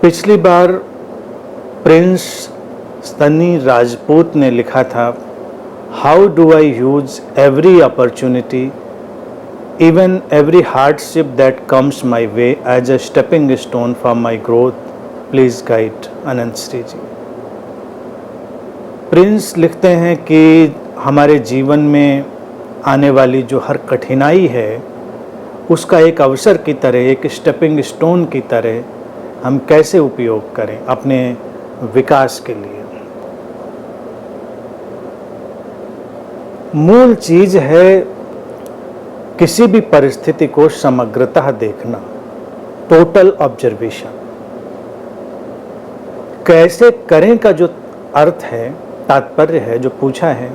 पिछली बार प्रिंस सनी राजपूत ने लिखा था, how do I use every opportunity even every hardship that comes my way as a stepping stone for my growth, please guide Anant Shri ji. Prince लिखते हैं कि हमारे जीवन में आने वाली जो हर कठिनाई है उसका एक अवसर की तरह, एक स्टेपिंग स्टोन की तरह हम कैसे उपयोग करें अपने विकास के लिए। मूल चीज है किसी भी परिस्थिति को समग्रतः देखना, टोटल ऑब्जर्वेशन। कैसे करें का जो अर्थ है, तात्पर्य है जो पूछा है,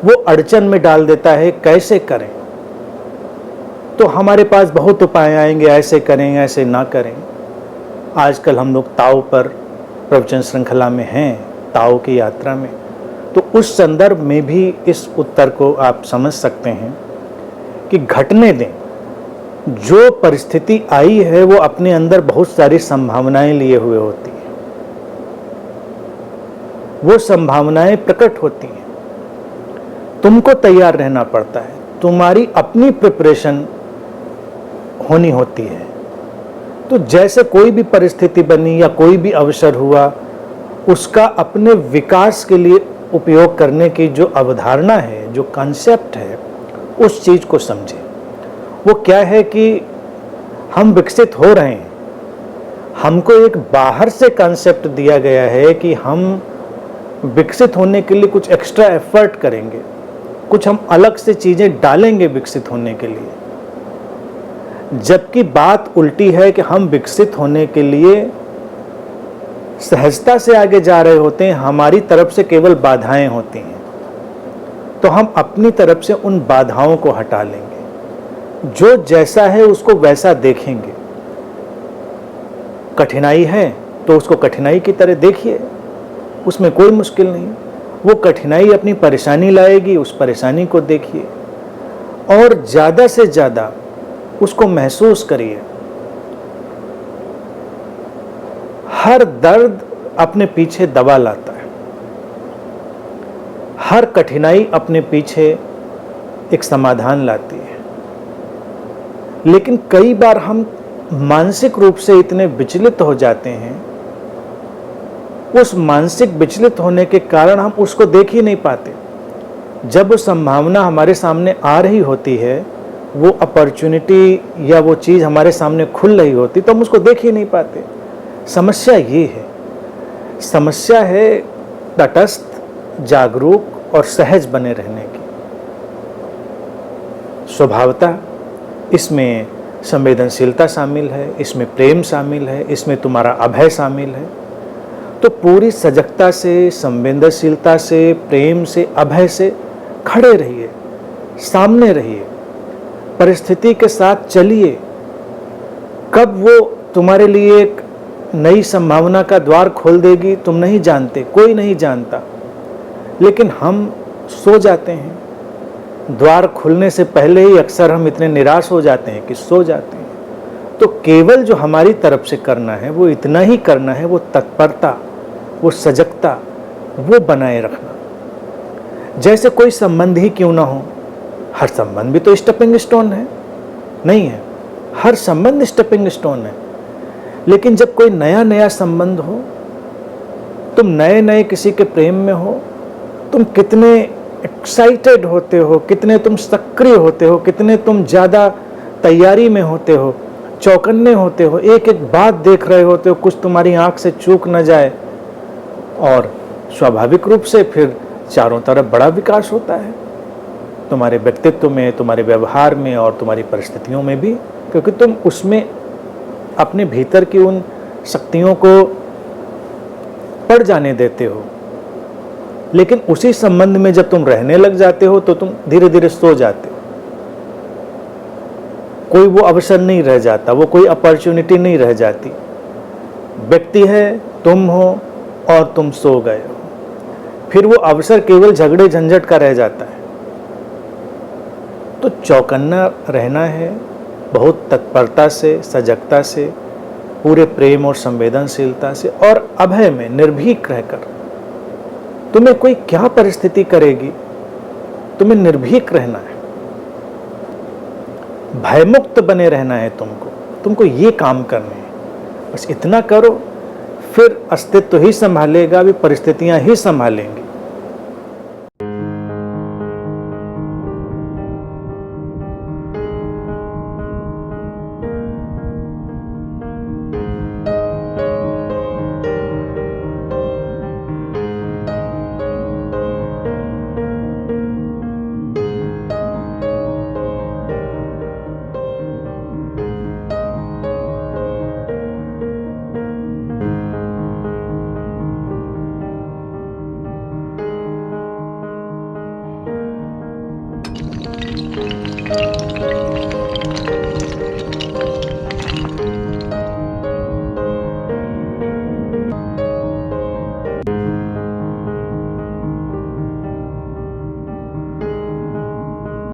वो अड़चन में डाल देता है कैसे करें। तो हमारे पास बहुत उपाय आएंगे, ऐसे करें ऐसे ना करें। आजकल हम लोग ताओ पर प्रवचन श्रृंखला में हैं, ताओ की यात्रा में, तो उस संदर्भ में भी इस उत्तर को आप समझ सकते हैं कि घटने दें। जो परिस्थिति आई है वो अपने अंदर बहुत सारी संभावनाएं लिए हुए होती हैं, वो संभावनाएं प्रकट होती हैं। तुमको तैयार रहना पड़ता है, तुम्हारी अपनी प्रिपरेशन होनी होती है। तो जैसे कोई भी परिस्थिति बनी या कोई भी अवसर हुआ, उसका अपने विकास के लिए उपयोग करने की जो अवधारणा है, जो कॉन्सेप्ट है, उस चीज को समझें। वो क्या है कि हम विकसित हो रहे हैं, हमको एक बाहर से कॉन्सेप्ट दिया गया है कि हम विकसित होने के लिए कुछ एक्स्ट्रा एफर्ट करेंगे, कुछ हम अलग से चीजें डालेंगे विकसित होने के लिए। जबकि बात उल्टी है कि हम विकसित होने के लिए सहजता से आगे जा रहे होते हैं, हमारी तरफ से केवल बाधाएं होती हैं। तो हम अपनी तरफ से उन बाधाओं को हटा लेंगे, जो जैसा है उसको वैसा देखेंगे। कठिनाई है तो उसको कठिनाई की तरह देखिए, उसमें कोई मुश्किल नहीं। वो कठिनाई अपनी परेशानी लाएगी, उस परेशानी को देखिए और ज़्यादा से ज़्यादा उसको महसूस करिए। हर दर्द अपने पीछे दवा लाता है, हर कठिनाई अपने पीछे एक समाधान लाती है। लेकिन कई बार हम मानसिक रूप से इतने विचलित हो जाते हैं, उस मानसिक विचलित होने के कारण हम उसको देख ही नहीं पाते। जब वो संभावना हमारे सामने आ रही होती है, वो अपॉर्चुनिटी या वो चीज़ हमारे सामने खुल रही होती, तो हम उसको देख ही नहीं पाते। समस्या ये है, समस्या है तटस्थ, जागरूक और सहज बने रहने की। स्वभावतः इसमें संवेदनशीलता शामिल है, इसमें प्रेम शामिल है, इसमें तुम्हारा अभय शामिल है। तो पूरी सजगता से, संवेदनशीलता से, प्रेम से, अभय से खड़े रहिए, सामने रहिए, परिस्थिति के साथ चलिए। कब वो तुम्हारे लिए एक नई संभावना का द्वार खोल देगी तुम नहीं जानते, कोई नहीं जानता। लेकिन हम सो जाते हैं, द्वार खुलने से पहले ही अक्सर हम इतने निराश हो जाते हैं कि सो जाते हैं। तो केवल जो हमारी तरफ से करना है वो इतना ही करना है, वो तत्परता, वो सजगता, वो बनाए रखना। जैसे कोई संबंध ही क्यों ना हो, हर संबंध भी तो स्टेपिंग स्टोन है, नहीं है? हर संबंध स्टेपिंग स्टोन है। लेकिन जब कोई नया नया संबंध हो, तुम नए नए किसी के प्रेम में हो, तुम कितने एक्साइटेड होते हो, कितने तुम सक्रिय होते हो, कितने तुम ज़्यादा तैयारी में होते हो, चौकन्ने होते हो, एक एक बात देख रहे होते हो, कुछ तुम्हारी आंख से चूक न जाए। और स्वाभाविक रूप से फिर चारों तरफ बड़ा विकास होता है, तुम्हारे व्यक्तित्व में, तुम्हारे व्यवहार में और तुम्हारी परिस्थितियों में भी, क्योंकि तुम उसमें अपने भीतर की उन शक्तियों को पड़ जाने देते हो। लेकिन उसी संबंध में जब तुम रहने लग जाते हो तो तुम धीरे धीरे सो जाते हो। कोई वो अवसर नहीं रह जाता, वो कोई अपॉर्चुनिटी नहीं रह जाती। व्यक्ति है, तुम हो और तुम सो गए हो, फिर वो अवसर केवल झगड़े झंझट का रह जाता है। तो चौकन्ना रहना है, बहुत तत्परता से, सजगता से, पूरे प्रेम और संवेदनशीलता से और अभय में निर्भीक रहकर, तुम्हें कोई क्या परिस्थिति करेगी, तुम्हें निर्भीक रहना है, भयमुक्त बने रहना है, तुमको ये काम करने हैं। बस इतना करो, फिर अस्तित्व ही संभालेगा, भी परिस्थितियां ही संभालेंगी।